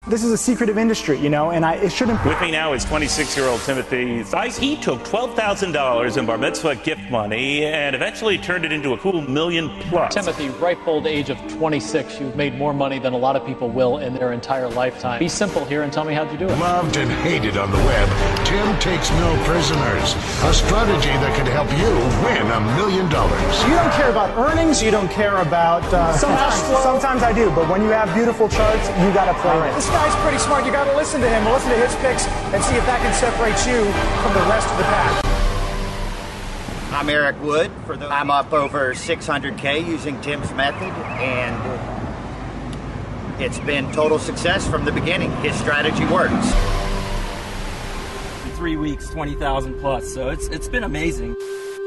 This is a secretive industry, you know, and it shouldn't be. With me now is 26-year-old Timothy Sykes. He took $12,000 in bar mitzvah gift money and eventually turned it into a cool $1 million plus. Timothy, ripe old age of 26, you've made more money than a lot of people will in their entire lifetime. Be simple here and tell me how'd you do it. Loved and hated on the web, Tim takes no prisoners. A strategy that could help you win $1 million. You don't care about earnings, you don't care about sometimes I do, but when you have beautiful charts, you got to play it. This guy's pretty smart. You got to listen to him, listen to his picks, and see if that can separate you from the rest of the pack. I'm Eric Wood. I'm up over 600K using Tim's method, and it's been total success from the beginning. His strategy works. In 3 weeks, 20,000 plus, so it's been amazing.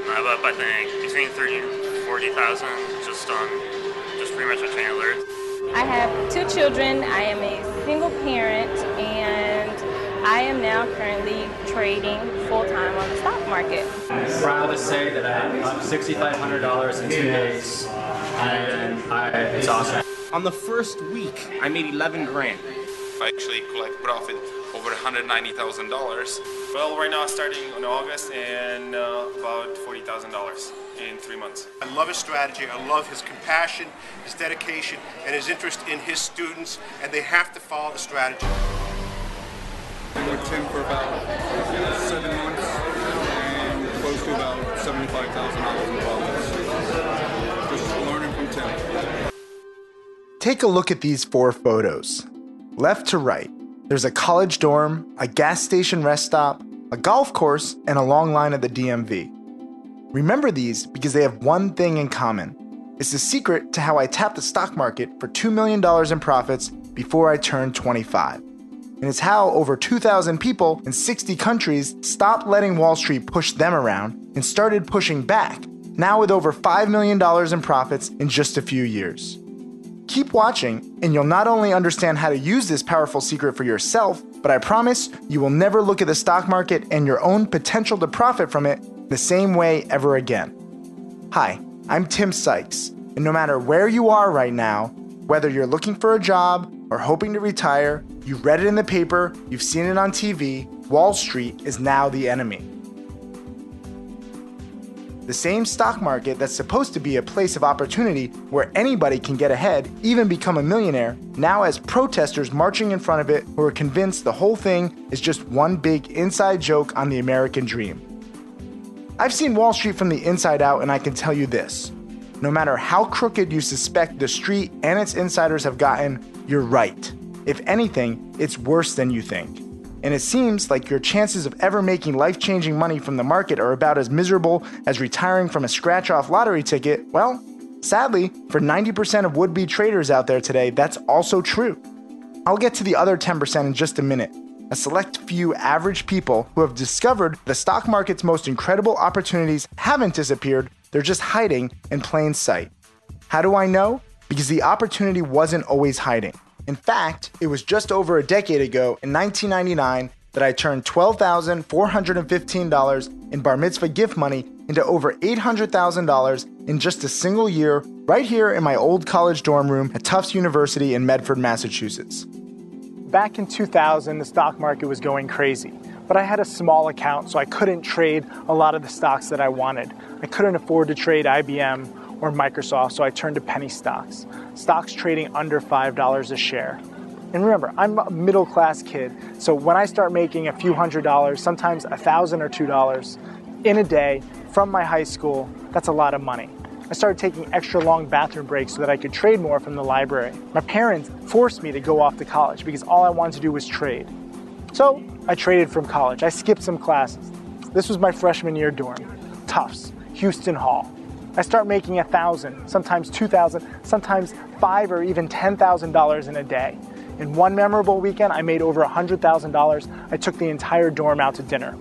I'm up, I think, between 30 and 40,000 just pretty much on Chain Alert. I have 2 children. I am a single parent, and I am now currently trading full-time on the stock market. I'm proud to say that I have $6,500 in 2 days, and it's awesome. On the first week, I made 11 grand. I actually collect profit over $190,000. Well, right now starting in August and about $40,000 in 3 months. I love his strategy, I love his compassion, his dedication, and his interest in his students, and they have to follow the strategy. I've been with Tim for about 7 months and close to about $75,000 in profits. Just learning from Tim. Take a look at these 4 photos. Left to right, there's a college dorm, a gas station rest stop, a golf course, and a long line at the DMV. Remember these because they have one thing in common. It's the secret to how I tapped the stock market for $2 million in profits before I turned 25. And it's how over 2,000 people in 60 countries stopped letting Wall Street push them around and started pushing back, now with over $5 million in profits in just a few years. Keep watching, and you'll not only understand how to use this powerful secret for yourself, but I promise you will never look at the stock market and your own potential to profit from it the same way ever again. Hi, I'm Tim Sykes, and no matter where you are right now, whether you're looking for a job or hoping to retire, you've read it in the paper, you've seen it on TV, Wall Street is now the enemy. The same stock market that's supposed to be a place of opportunity where anybody can get ahead, even become a millionaire, now has protesters marching in front of it who are convinced the whole thing is just one big inside joke on the American dream. I've seen Wall Street from the inside out, and I can tell you this. No matter how crooked you suspect the street and its insiders have gotten, you're right. If anything, it's worse than you think. And it seems like your chances of ever making life-changing money from the market are about as miserable as retiring from a scratch-off lottery ticket. Well, sadly, for 90% of would-be traders out there today, that's also true. I'll get to the other 10% in just a minute. A select few average people who have discovered the stock market's most incredible opportunities haven't disappeared, they're just hiding in plain sight. How do I know? Because the opportunity wasn't always hiding. In fact, it was just over a decade ago, in 1999, that I turned $12,415 in bar mitzvah gift money into over $800,000 in just a single year, right here in my old college dorm room at Tufts University in Medford, Massachusetts. Back in 2000, the stock market was going crazy, but I had a small account, so I couldn't trade a lot of the stocks that I wanted. I couldn't afford to trade IBM or Microsoft, so I turned to penny stocks. Stocks trading under $5 a share. And remember, I'm a middle-class kid, so when I start making a few $100, sometimes $1,000 or $2 in a day from my high school, that's a lot of money. I started taking extra long bathroom breaks so that I could trade more from the library. My parents forced me to go off to college because all I wanted to do was trade. So I traded from college. I skipped some classes. This was my freshman year dorm, Tufts, Houston Hall. I start making $1,000, sometimes $2,000, sometimes $5,000 or even $10,000 in a day. In one memorable weekend, I made over $100,000. I took the entire dorm out to dinner.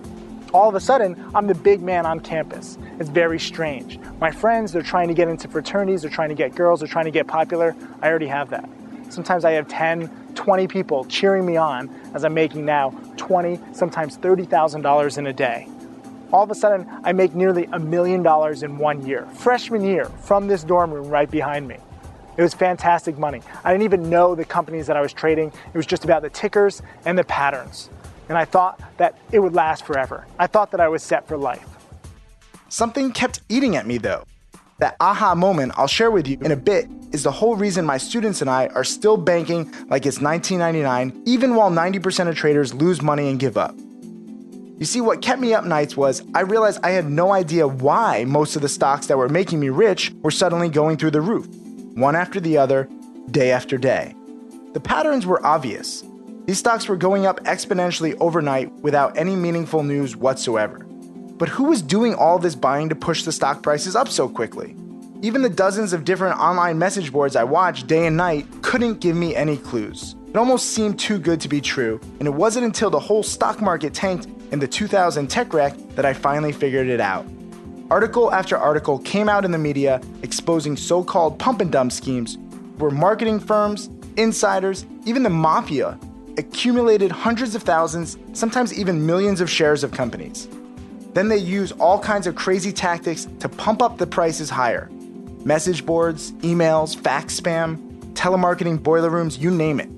All of a sudden, I'm the big man on campus. It's very strange. My friends, they're trying to get into fraternities, they're trying to get girls, they're trying to get popular. I already have that. Sometimes I have 10, 20 people cheering me on as I'm making now $20,000, sometimes $30,000 in a day. All of a sudden, I make nearly $1 million in 1 year, freshman year, from this dorm room right behind me. It was fantastic money. I didn't even know the companies that I was trading. It was just about the tickers and the patterns. And I thought that it would last forever. I thought that I was set for life. Something kept eating at me though. That aha moment I'll share with you in a bit is the whole reason my students and I are still banking like it's 1999, even while 90% of traders lose money and give up. You see, what kept me up nights was I realized I had no idea why most of the stocks that were making me rich were suddenly going through the roof, one after the other, day after day. The patterns were obvious. These stocks were going up exponentially overnight without any meaningful news whatsoever. But who was doing all this buying to push the stock prices up so quickly? Even the dozens of different online message boards I watched day and night couldn't give me any clues. It almost seemed too good to be true, and it wasn't until the whole stock market tanked in the 2000 tech wreck that I finally figured it out. Article after article came out in the media exposing so-called pump and dump schemes where marketing firms, insiders, even the mafia accumulated hundreds of thousands, sometimes even millions of shares of companies. Then they use all kinds of crazy tactics to pump up the prices higher. Message boards, emails, fax spam, telemarketing boiler rooms, you name it.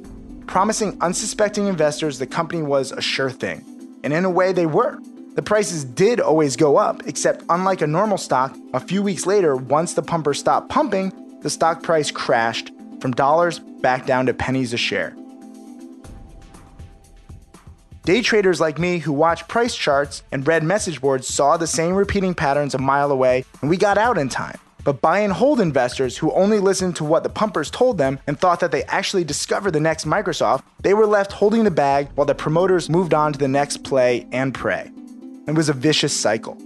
Promising unsuspecting investors the company was a sure thing. And in a way they were. The prices did always go up, except unlike a normal stock, a few weeks later, once the pumper stopped pumping, the stock price crashed from dollars back down to pennies a share. Day traders like me who watched price charts and read message boards saw the same repeating patterns a mile away, and we got out in time. But buy and hold investors who only listened to what the pumpers told them and thought that they actually discovered the next Microsoft, they were left holding the bag while the promoters moved on to the next play and pray. It was a vicious cycle.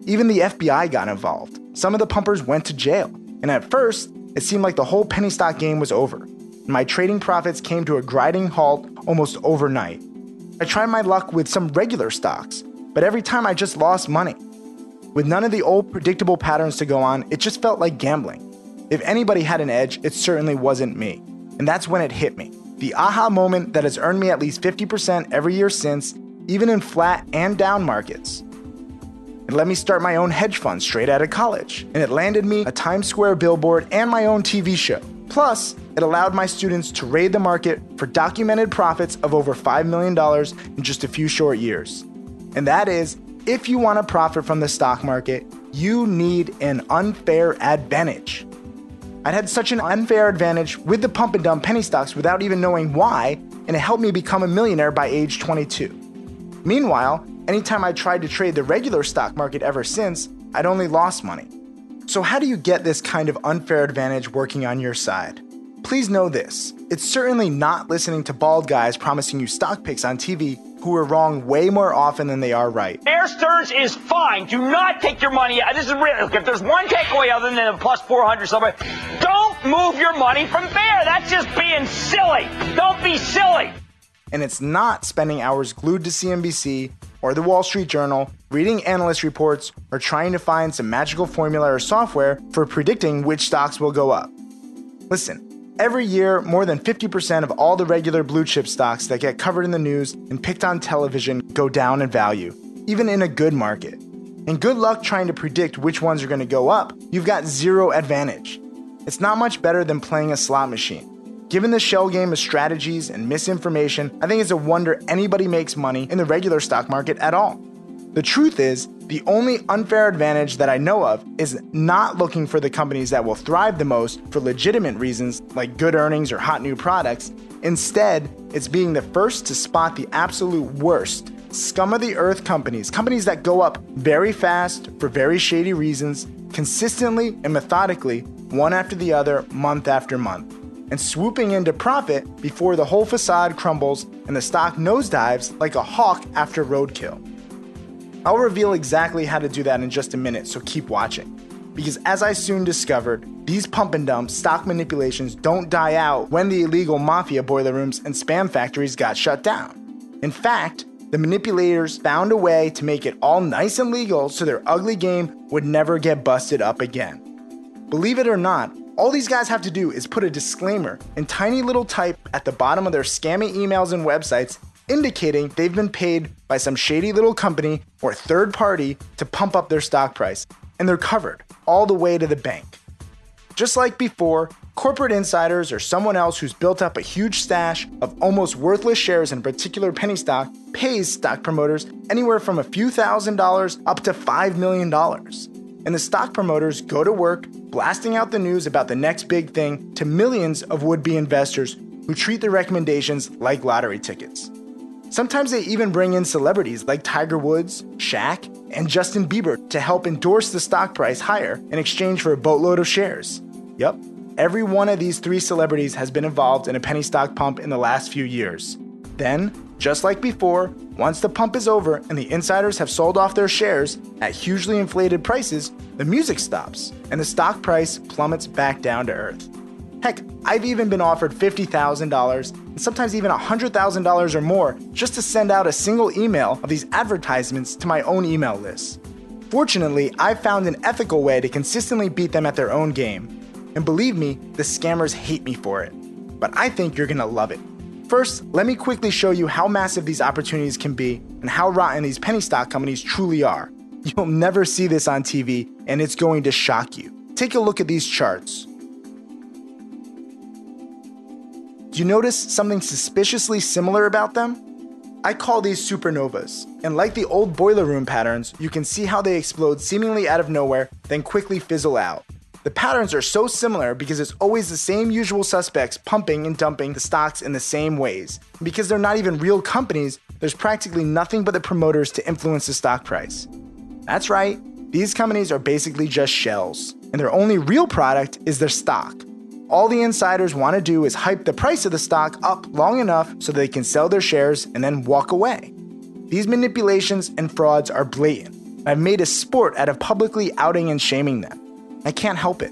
Even the FBI got involved. Some of the pumpers went to jail. And at first, it seemed like the whole penny stock game was over. And my trading profits came to a grinding halt almost overnight. I tried my luck with some regular stocks, but every time I just lost money. With none of the old predictable patterns to go on, it just felt like gambling. If anybody had an edge, it certainly wasn't me. And that's when it hit me. The aha moment that has earned me at least 50% every year since, even in flat and down markets. It let me start my own hedge fund straight out of college, and it landed me a Times Square billboard and my own TV show. Plus, it allowed my students to raid the market for documented profits of over $5 million in just a few short years. And that is, if you want to profit from the stock market, you need an unfair advantage. I'd had such an unfair advantage with the pump and dump penny stocks without even knowing why, and it helped me become a millionaire by age 22. Meanwhile, anytime I tried to trade the regular stock market ever since, I'd only lost money. So how do you get this kind of unfair advantage working on your side? Please know this, it's certainly not listening to bald guys promising you stock picks on TV who are wrong way more often than they are right. Bear Stearns is fine. Do not take your money out. This is real. Look, if there's one takeaway other than a plus 400 somewhere, don't move your money from Bear. That's just being silly. Don't be silly. And it's not spending hours glued to CNBC or the Wall Street Journal, reading analyst reports, or trying to find some magical formula or software for predicting which stocks will go up. Listen. Every year, more than 50% of all the regular blue chip stocks that get covered in the news and picked on television go down in value, even in a good market. And good luck trying to predict which ones are going to go up. You've got zero advantage. It's not much better than playing a slot machine. Given the shell game of strategies and misinformation, I think it's a wonder anybody makes money in the regular stock market at all. The truth is, the only unfair advantage that I know of is not looking for the companies that will thrive the most for legitimate reasons like good earnings or hot new products. Instead, it's being the first to spot the absolute worst, scum of the earth companies that go up very fast for very shady reasons, consistently and methodically, one after the other, month after month, and swooping into profit before the whole facade crumbles and the stock nosedives like a hawk after roadkill. I'll reveal exactly how to do that in just a minute, so keep watching. Because as I soon discovered, these pump and dump stock manipulations don't die out when the illegal mafia boiler rooms and spam factories got shut down. In fact, the manipulators found a way to make it all nice and legal so their ugly game would never get busted up again. Believe it or not, all these guys have to do is put a disclaimer in tiny little type at the bottom of their scammy emails and websites indicating they've been paid by some shady little company or third party to pump up their stock price, and they're covered all the way to the bank. Just like before, corporate insiders or someone else who's built up a huge stash of almost worthless shares in a particular penny stock pays stock promoters anywhere from a few $1,000s up to $5 million. And the stock promoters go to work blasting out the news about the next big thing to millions of would-be investors who treat their recommendations like lottery tickets. Sometimes they even bring in celebrities like Tiger Woods, Shaq, and Justin Bieber to help endorse the stock price higher in exchange for a boatload of shares. Yep, every one of these 3 celebrities has been involved in a penny stock pump in the last few years. Then, just like before, once the pump is over and the insiders have sold off their shares at hugely inflated prices, the music stops and the stock price plummets back down to earth. Heck, I've even been offered $50,000 and sometimes even $100,000 or more just to send out a single email of these advertisements to my own email list. Fortunately, I've found an ethical way to consistently beat them at their own game. And believe me, the scammers hate me for it. But I think you're gonna love it. First, let me quickly show you how massive these opportunities can be and how rotten these penny stock companies truly are. You'll never see this on TV, and it's going to shock you. Take a look at these charts. Do you notice something suspiciously similar about them? I call these supernovas, and like the old boiler room patterns, you can see how they explode seemingly out of nowhere, then quickly fizzle out. The patterns are so similar because it's always the same usual suspects pumping and dumping the stocks in the same ways. And because they're not even real companies, there's practically nothing but the promoters to influence the stock price. That's right, these companies are basically just shells, and their only real product is their stock. All the insiders want to do is hype the price of the stock up long enough so they can sell their shares and then walk away. These manipulations and frauds are blatant. I've made a sport out of publicly outing and shaming them. I can't help it.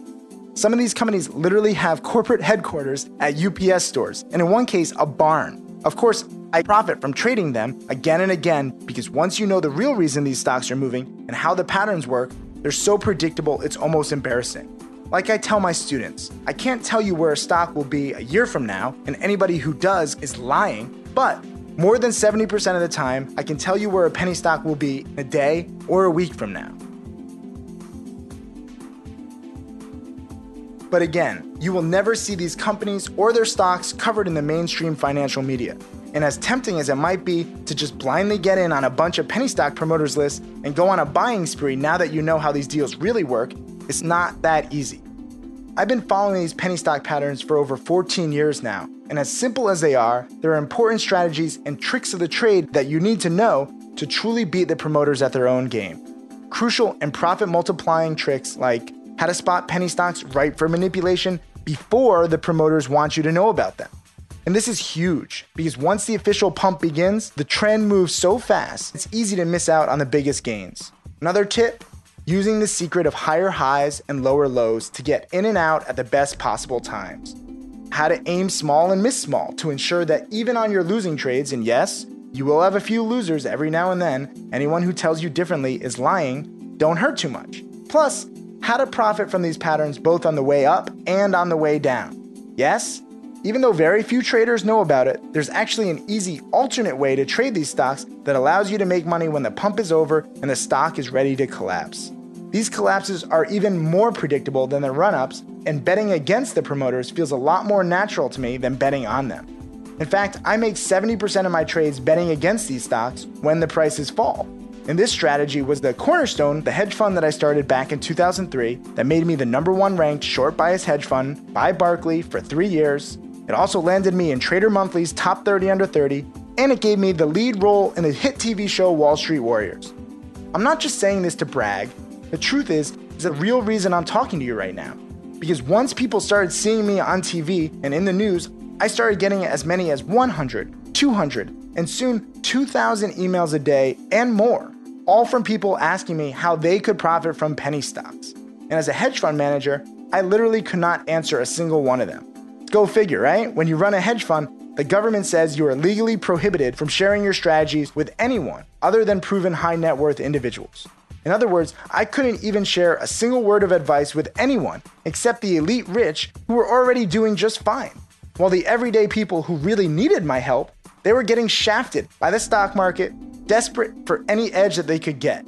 Some of these companies literally have corporate headquarters at UPS stores, and in one case, a barn. Of course, I profit from trading them again and again because once you know the real reason these stocks are moving and how the patterns work, they're so predictable it's almost embarrassing. Like I tell my students, I can't tell you where a stock will be a year from now, and anybody who does is lying, but more than 70% of the time, I can tell you where a penny stock will be in a day or a week from now. But again, you will never see these companies or their stocks covered in the mainstream financial media. And as tempting as it might be to just blindly get in on a bunch of penny stock promoters lists and go on a buying spree now that you know how these deals really work, it's not that easy. I've been following these penny stock patterns for over 14 years now, and as simple as they are, there are important strategies and tricks of the trade that you need to know to truly beat the promoters at their own game. Crucial and profit multiplying tricks like how to spot penny stocks ripe for manipulation before the promoters want you to know about them. And this is huge because once the official pump begins, the trend moves so fast, it's easy to miss out on the biggest gains. Another tip, using the secret of higher highs and lower lows to get in and out at the best possible times. How to aim small and miss small to ensure that even on your losing trades, and yes, you will have a few losers every now and then, anyone who tells you differently is lying, don't hurt too much. Plus, how to profit from these patterns both on the way up and on the way down. Yes, even though very few traders know about it, there's actually an easy alternate way to trade these stocks that allows you to make money when the pump is over and the stock is ready to collapse. These collapses are even more predictable than the run-ups, and betting against the promoters feels a lot more natural to me than betting on them. In fact, I make 70% of my trades betting against these stocks when the prices fall. And this strategy was the cornerstone, the hedge fund that I started back in 2003 that made me the #1 ranked short bias hedge fund by Barclay for 3 years. It also landed me in Trader Monthly's top 30 under 30, and it gave me the lead role in the hit TV show Wall Street Warriors. I'm not just saying this to brag. The truth is the real reason I'm talking to you right now. Because once people started seeing me on TV and in the news, I started getting as many as 100, 200, and soon 2,000 emails a day and more, all from people asking me how they could profit from penny stocks. And as a hedge fund manager, I literally could not answer a single one of them. Go figure, right? When you run a hedge fund, the government says you are legally prohibited from sharing your strategies with anyone other than proven high net worth individuals. In other words, I couldn't even share a single word of advice with anyone except the elite rich who were already doing just fine. While the everyday people who really needed my help, they were getting shafted by the stock market, desperate for any edge that they could get.